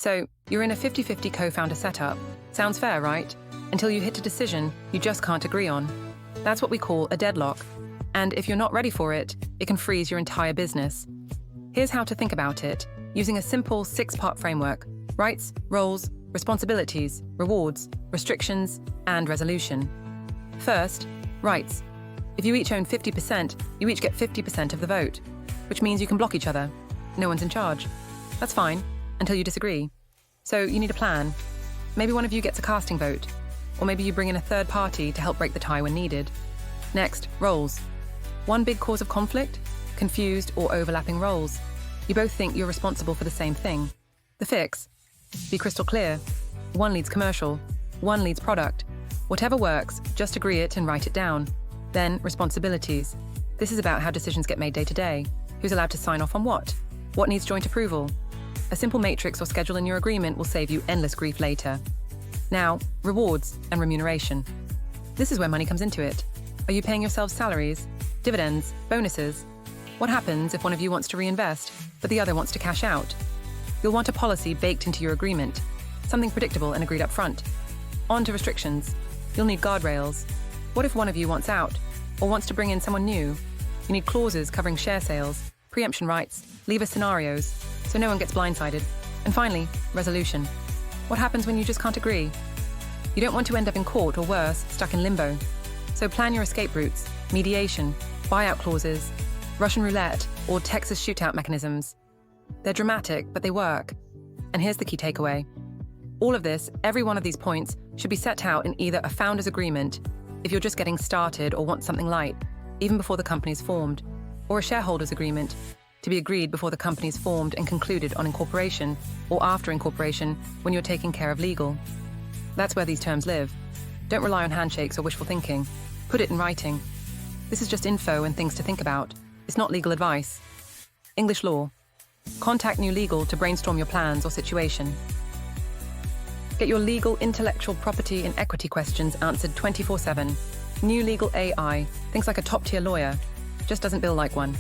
So, you're in a 50-50 co-founder setup. Sounds fair, right? Until you hit a decision you just can't agree on. That's what we call a deadlock. And if you're not ready for it, it can freeze your entire business. Here's how to think about it, using a simple 6-part framework: rights, roles, responsibilities, rewards, restrictions, and resolution. First, rights. If you each own 50%, you each get 50% of the vote, which means you can block each other. No one's in charge. That's fine, until you disagree. So you need a plan. Maybe one of you gets a casting vote, or maybe you bring in a third party to help break the tie when needed. Next, roles. One big cause of conflict? Confused or overlapping roles. You both think you're responsible for the same thing. The fix? Be crystal clear. One leads commercial, one leads product. Whatever works, just agree it and write it down. Then, responsibilities. This is about how decisions get made day to day. Who's allowed to sign off on what? What needs joint approval? A simple matrix or schedule in your agreement will save you endless grief later. Now, rewards and remuneration. This is where money comes into it. Are you paying yourselves salaries, dividends, bonuses? What happens if one of you wants to reinvest, but the other wants to cash out? You'll want a policy baked into your agreement, something predictable and agreed up front. On to restrictions. You'll need guardrails. What if one of you wants out, or wants to bring in someone new? You need clauses covering share sales, preemption rights, leaver scenarios, so no one gets blindsided. And finally, resolution. What happens when you just can't agree? You don't want to end up in court or worse, stuck in limbo. So plan your escape routes: mediation, buyout clauses, Russian roulette, or Texas shootout mechanisms. They're dramatic, but they work. And here's the key takeaway. All of this, every one of these points, should be set out in either a founder's agreement, if you're just getting started or want something light, even before the company's formed, or a shareholder's agreement, to be agreed before the company's formed and concluded on incorporation, or after incorporation when you're taking care of legal. That's where these terms live. Don't rely on handshakes or wishful thinking. Put it in writing. This is just info and things to think about. It's not legal advice. English law. Contact New Legal to brainstorm your plans or situation. Get your legal, intellectual property and equity questions answered 24/7. New Legal AI thinks like a top-tier lawyer, just doesn't bill like one.